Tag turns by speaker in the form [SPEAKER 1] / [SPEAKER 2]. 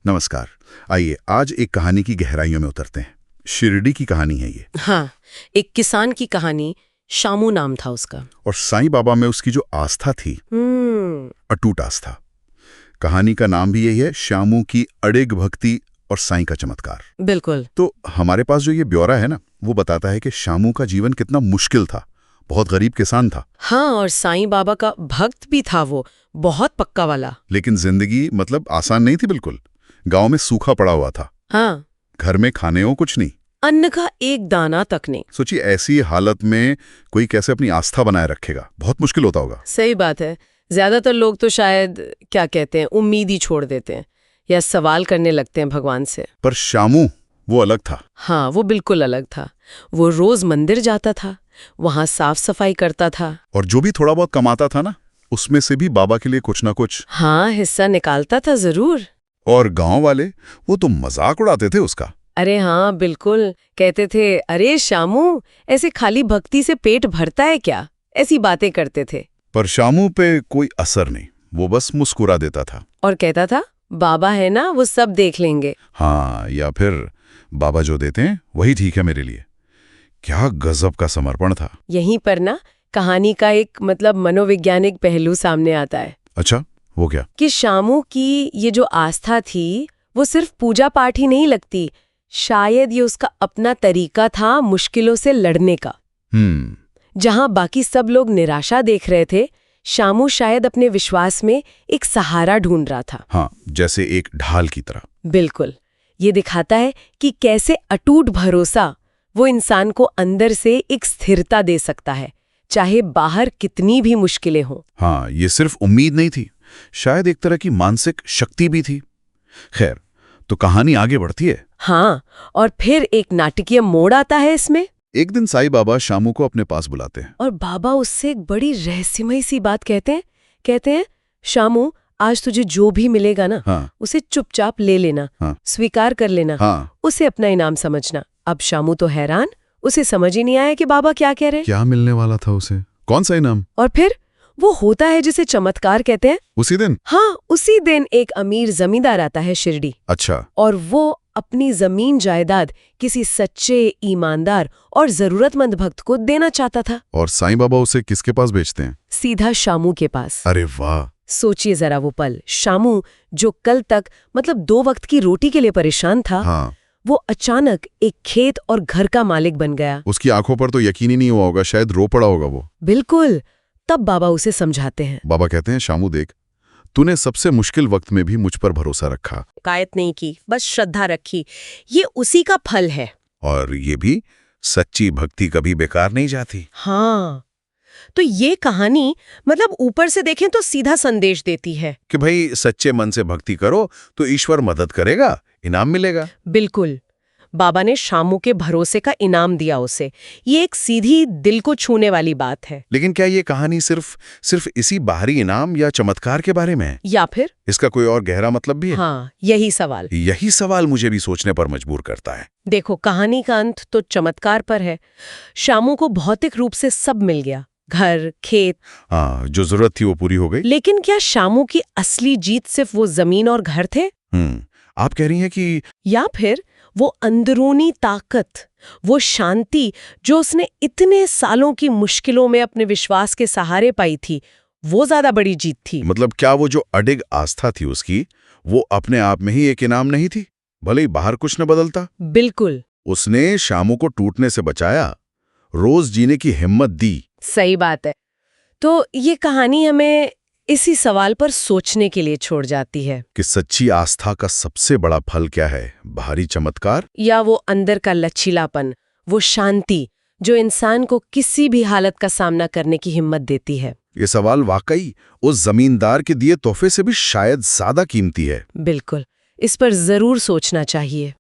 [SPEAKER 1] नमस्कार। आइए आज एक कहानी की गहराइयों में उतरते हैं। शिरडी की कहानी है ये।
[SPEAKER 2] हाँ, एक किसान की कहानी। शामू नाम था उसका।
[SPEAKER 1] और साईं बाबा में उसकी जो आस्था थी, अटूट आस्था। कहानी का नाम भी यही है, श्यामू की अड़िग भक्ति और साईं का चमत्कार।
[SPEAKER 2] बिल्कुल।
[SPEAKER 1] तो हमारे पास जो ये ब्यौरा है ना, वो बताता है कि श्यामू का जीवन कितना मुश्किल था। बहुत गरीब किसान था।
[SPEAKER 2] हाँ, और साईं बाबा का भक्त भी था वो, बहुत पक्का वाला।
[SPEAKER 1] लेकिन जिंदगी आसान नहीं थी बिल्कुल। गांव में सूखा पड़ा हुआ था।
[SPEAKER 2] हाँ,
[SPEAKER 1] घर में खाने को कुछ नहीं,
[SPEAKER 2] अन्न का एक दाना तक नहीं।
[SPEAKER 1] सोचिए ऐसी हालत में कोई कैसे अपनी आस्था बनाए रखेगा, बहुत मुश्किल होता होगा।
[SPEAKER 2] सही बात है। ज्यादातर लोग तो शायद क्या कहते हैं, उम्मीद ही छोड़ देते हैं या सवाल करने लगते हैं भगवान से।
[SPEAKER 1] पर श्यामू वो अलग था।
[SPEAKER 2] हाँ, वो बिल्कुल अलग था। वो रोज मंदिर जाता था, वहां साफ सफाई करता था।
[SPEAKER 1] और जो भी थोड़ा बहुत कमाता था ना, उसमें से भी बाबा के लिए कुछ ना कुछ
[SPEAKER 2] हिस्सा निकालता था जरूर।
[SPEAKER 1] और गांव वाले वो तो मजाक उड़ाते थे उसका।
[SPEAKER 2] अरे हाँ, बिल्कुल। कहते थे, अरे शामू, ऐसे खाली भक्ति से पेट भरता है क्या? ऐसी बातें करते थे।
[SPEAKER 1] पर श्यामू पे कोई असर नहीं, वो बस मुस्कुरा देता था
[SPEAKER 2] और कहता था, बाबा है ना, वो सब देख लेंगे।
[SPEAKER 1] हाँ, या फिर बाबा जो देते हैं वही ठीक है मेरे लिए। क्या गजब का समर्पण था।
[SPEAKER 2] यहीं पर ना कहानी का एक मनोवैज्ञानिक पहलू सामने आता है।
[SPEAKER 1] अच्छा, वो क्या?
[SPEAKER 2] कि शामू की ये जो आस्था थी, वो सिर्फ पूजा पाठ ही नहीं लगती, शायद ये उसका अपना तरीका था मुश्किलों से लड़ने का। जहां बाकी सब लोग निराशा देख रहे थे, शामू शायद अपने विश्वास में एक सहारा ढूंढ रहा था।
[SPEAKER 1] हाँ, जैसे एक ढाल की तरह।
[SPEAKER 2] बिल्कुल। ये दिखाता है कि कैसे अटूट भरोसा वो इंसान को अंदर से एक स्थिरता दे सकता है, चाहे बाहर कितनी भी मुश्किलें हों।
[SPEAKER 1] हाँ, ये सिर्फ उम्मीद नहीं थी, शायद एक तरह की मानसिक शक्ति भी थी। खैर, तो कहानी आगे बढ़ती है।
[SPEAKER 2] हाँ, और फिर एक नाटकीय मोड़ आता है इसमें।
[SPEAKER 1] एक दिन साईं बाबा शामू को अपने पास बुलाते हैं।
[SPEAKER 2] और बाबा उससे एक बड़ी रहस्यमयी सी बात कहते हैं, शामू, आज तुझे जो भी मिलेगा ना, उसे चुपचाप ले लेना, स्वीकार कर लेना, उसे अपना इनाम समझना। अब शामू तो हैरान, उसे समझ ही नहीं आया कि बाबा क्या कह रहे हैं।
[SPEAKER 1] क्या मिलने वाला था उसे? कौन सा इनाम?
[SPEAKER 2] और फिर वो होता है जिसे चमत्कार कहते हैं।
[SPEAKER 1] उसी दिन?
[SPEAKER 2] हाँ, उसी दिन एक अमीर जमींदार आता है शिरडी।
[SPEAKER 1] अच्छा।
[SPEAKER 2] और वो अपनी जमीन जायदाद किसी सच्चे, ईमानदार और जरूरतमंद भक्त को देना चाहता था।
[SPEAKER 1] और साईं बाबा उसे किसके पास भेजते हैं?
[SPEAKER 2] सीधा शामू के पास।
[SPEAKER 1] अरे वाह!
[SPEAKER 2] सोचिए जरा वो पल। शामू, जो कल तक 2 वक्त की रोटी के लिए परेशान था, वो अचानक एक खेत और घर का मालिक बन गया।
[SPEAKER 1] उसकी आंखों पर तो यकीन ही नहीं हुआ होगा, शायद रो पड़ा होगा वो।
[SPEAKER 2] बिल्कुल। तब बाबा उसे समझाते हैं।
[SPEAKER 1] बाबा कहते हैं, शामू देख, तूने सबसे मुश्किल वक्त में भी मुझ पर भरोसा रखा,
[SPEAKER 2] शिकायत नहीं की, बस श्रद्धा रखी। ये उसी का फल है।
[SPEAKER 1] और ये भी सच्ची भक्ति कभी बेकार नहीं जाती।
[SPEAKER 2] हाँ, तो ये कहानी ऊपर से देखें तो सीधा संदेश देती है
[SPEAKER 1] कि भाई सच्चे मन से भक्ति करो तो ईश्वर मदद करेगा, इनाम मिलेगा।
[SPEAKER 2] बिल्कुल। बाबा ने शामू के भरोसे का इनाम दिया उसे। ये एक सीधी दिल को छूने वाली बात है।
[SPEAKER 1] लेकिन क्या ये कहानी सिर्फ इसी बाहरी इनाम या चमत्कार के बारे में है,
[SPEAKER 2] या फिर
[SPEAKER 1] इसका कोई और गहरा मतलब भी है?
[SPEAKER 2] हाँ, यही सवाल
[SPEAKER 1] मुझे भी सोचने पर मजबूर करता है।
[SPEAKER 2] देखो, कहानी का अंत तो चमत्कार पर है। शामू को भौतिक रूप से सब मिल गया, घर, खेत।
[SPEAKER 1] हाँ, जो जरूरत थी वो पूरी हो गई।
[SPEAKER 2] लेकिन क्या शामू की असली जीत सिर्फ वो जमीन और घर थे?
[SPEAKER 1] आप कह रही हैं कि
[SPEAKER 2] या फिर वो अंदरूनी ताकत, वो शांति जो उसने इतने सालों की मुश्किलों में अपने विश्वास के सहारे पाई थी, वो ज्यादा बड़ी जीत थी?
[SPEAKER 1] क्या वो जो अडिग आस्था थी उसकी, वो अपने आप में ही एक इनाम नहीं थी, भले ही बाहर कुछ न बदलता?
[SPEAKER 2] बिल्कुल।
[SPEAKER 1] उसने शामू को टूटने से बचाया, रोज जीने की हिम्मत दी।
[SPEAKER 2] सही बात है। तो ये कहानी हमें इसी सवाल पर सोचने के लिए छोड़ जाती है
[SPEAKER 1] कि सच्ची आस्था का सबसे बड़ा फल क्या है, बाहरी चमत्कार
[SPEAKER 2] या वो अंदर का लचीलापन, वो शांति जो इंसान को किसी भी हालत का सामना करने की हिम्मत देती है?
[SPEAKER 1] ये सवाल वाकई उस जमींदार के दिए तोहफे से भी शायद ज्यादा कीमती है।
[SPEAKER 2] बिल्कुल, इस पर जरूर सोचना चाहिए।